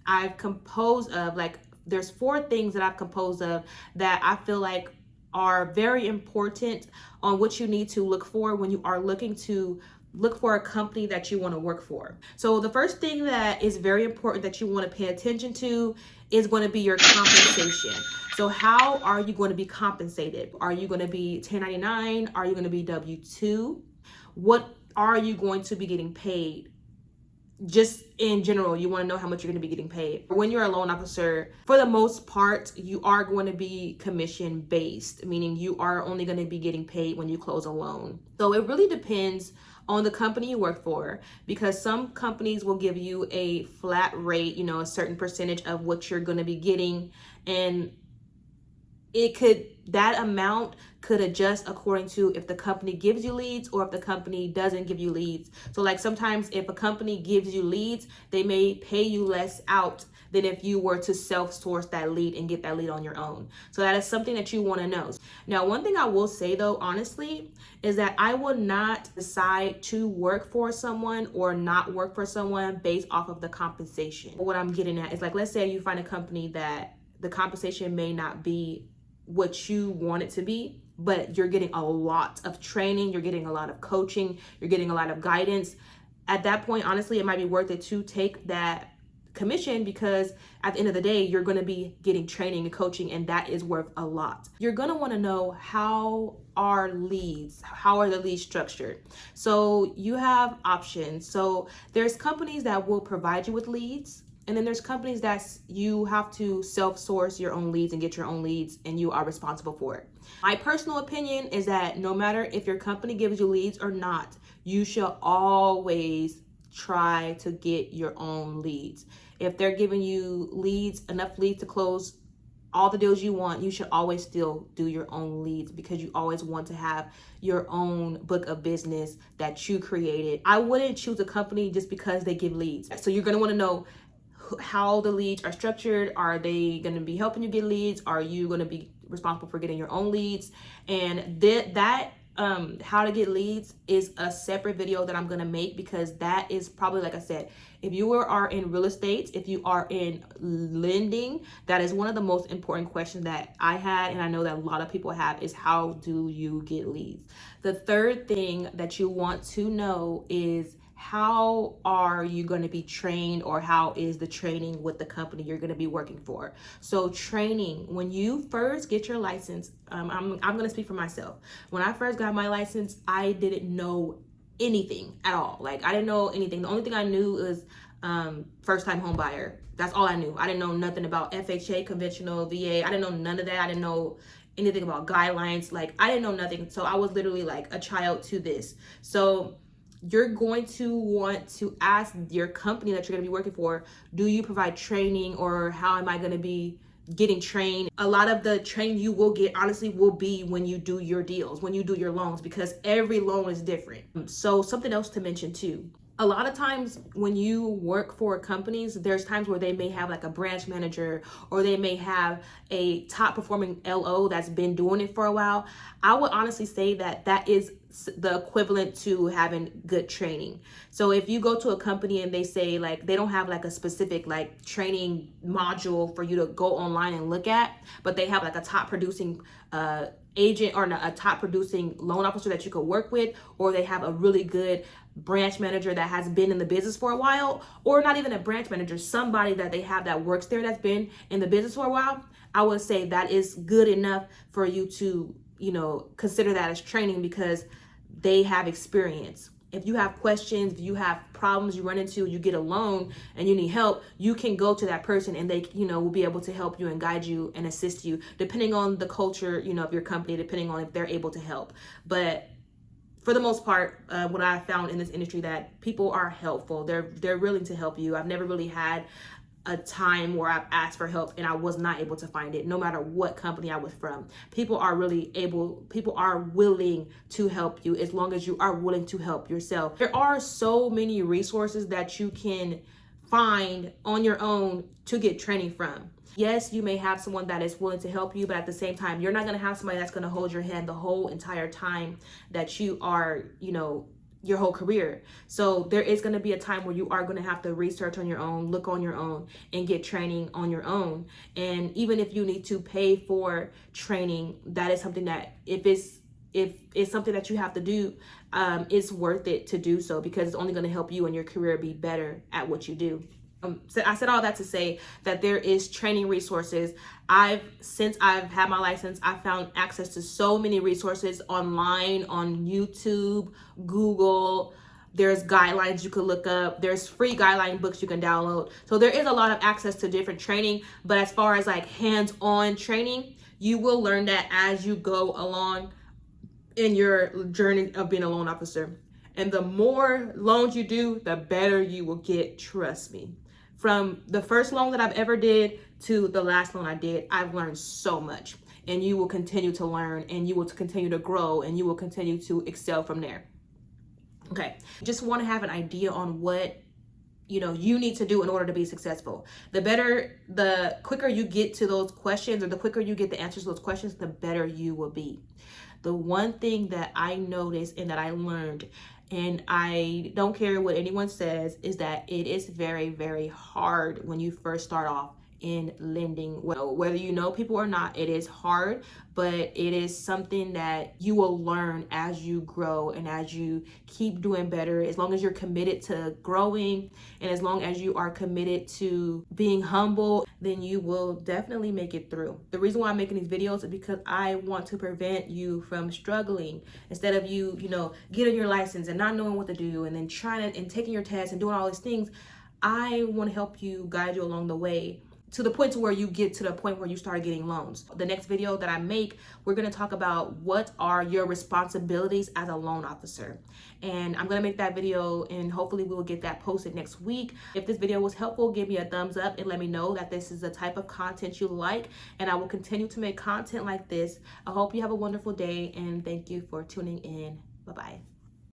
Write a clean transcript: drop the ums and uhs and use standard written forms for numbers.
I've composed of, like, there's 4 things that I've composed of that I feel like are very important on what you need to look for when you are looking to look for a company that you want to work for. So the first thing that is very important that you want to pay attention to is going to be your compensation. So how are you going to be compensated? Are you going to be 1099? Are you going to be W-2? What are you going to be getting paid? Just in general, you want to know how much you're going to be getting paid. When you're a loan officer, for the most part, you are going to be commission based, meaning you are only going to be getting paid when you close a loan. So it really depends on the company you work for, because some companies will give you a flat rate, you know, a certain percentage of what you're going to be getting, and that amount could adjust according to if the company gives you leads or if the company doesn't give you leads. So like sometimes if a company gives you leads, they may pay you less out than if you were to self-source that lead and get that lead on your own. So that is something that you want to know. Now, one thing I will say though, honestly, is that I will not decide to work for someone or not work for someone based off of the compensation. What I'm getting at is, like, let's say you find a company that the compensation may not be what you want it to be, but you're getting a lot of training, you're getting a lot of coaching, you're getting a lot of guidance. At that point, honestly, it might be worth it to take that commission, because at the end of the day, you're going to be getting training and coaching, and that is worth a lot. You're going to want to know how are the leads structured. So you have options. So there's companies that will provide you with leads, and then there's companies that you have to self-source your own leads and get your own leads, and you are responsible for it. My personal opinion is that no matter if your company gives you leads or not, you should always try to get your own leads. If they're giving you leads, enough leads to close all the deals you want, you should always still do your own leads, because you always want to have your own book of business that you created. I wouldn't choose a company just because they give leads. So you're going to want to know how the leads are structured. Are they going to be helping you get leads? Are you going to be responsible for getting your own leads? And that how to get leads is a separate video that I'm going to make, because that is probably, like I said, if you are in real estate, if you are in lending, that is one of the most important questions that I had, and I know that a lot of people have, is how do you get leads? The third thing that you want to know is, how are you going to be trained, or how is the training with the company you're going to be working for? So training, when you first get your license, I'm going to speak for myself. When I first got my license, I didn't know anything at all. Like, I didn't know anything. The only thing I knew was first time home buyer. That's all I knew. I didn't know nothing about FHA, conventional, VA. I didn't know none of that. I didn't know anything about guidelines. Like, I didn't know nothing. So I was literally like a child to this. So you're going to want to ask your company that you're going to be working for, do you provide training, or how am I going to be getting trained? A lot of the training you will get, honestly, will be when you do your deals, when you do your loans, because every loan is different. So something else to mention too, a lot of times when you work for companies, there's times where they may have like a branch manager, or they may have a top performing LO that's been doing it for a while. I would honestly say that that is the equivalent to having good training. So if you go to a company and they say, like, they don't have like a specific like training module for you to go online and look at, but they have like a top producing agent or a top producing loan officer that you could work with, or they have a really good branch manager that has been in the business for a while, or not even a branch manager, somebody that they have that works there that's been in the business for a while, I would say that is good enough for you to, you know, consider that as training, because they have experience. If you have questions, if you have problems you run into, you get a loan and you need help, you can go to that person, and they, you know, will be able to help you and guide you and assist you, depending on the culture, you know, of your company, depending on if they're able to help. But for the most part, what I found in this industry, that people are helpful. They're willing to help you. I've never really had a time where I've asked for help and I was not able to find it, no matter what company I was from. People are willing to help you, as long as you are willing to help yourself. There are so many resources that you can find on your own to get training from. Yes, you may have someone that is willing to help you, but at the same time, you're not going to have somebody that's going to hold your hand the whole entire time that you are, you know, your whole career. So there is going to be a time where you are going to have to research on your own, look on your own, and get training on your own. And even if you need to pay for training, that is something that if it's something that you have to do, it's worth it to do so, because it's only going to help you and your career be better at what you do. So I said all that to say that there is training resources. Since I've had my license, I've found access to so many resources online, on YouTube, Google. There's guidelines you could look up. There's free guideline books you can download. So there is a lot of access to different training. But as far as like hands-on training, you will learn that as you go along in your journey of being a loan officer. And the more loans you do, the better you will get, trust me. From the first loan that I've ever did to the last loan I did, I've learned so much. And you will continue to learn, and you will continue to grow, and you will continue to excel from there. Okay, just want to have an idea on what you need to do in order to be successful. The quicker you get to those questions, or the quicker you get the answers to those questions, the better you will be. The one thing that I noticed and that I learned, and I don't care what anyone says, is that it is very, very hard when you first start off in lending. Whether you know people or not, it is hard, but it is something that you will learn as you grow and as you keep doing better. As long as you're committed to growing, and as long as you are committed to being humble, then you will definitely make it through. The reason why I'm making these videos is because I want to prevent you from struggling. Instead of you getting your license and not knowing what to do, and then trying to and taking your test and doing all these things, I want to help you, guide you along the way, to the point to where you get to the point where you start getting loans. The next video that I make, we're going to talk about what are your responsibilities as a loan officer. And I'm going to make that video, and hopefully we will get that posted next week. If this video was helpful, give me a thumbs up and let me know that this is the type of content you like, and I will continue to make content like this. I hope you have a wonderful day, and thank you for tuning in. Bye-bye.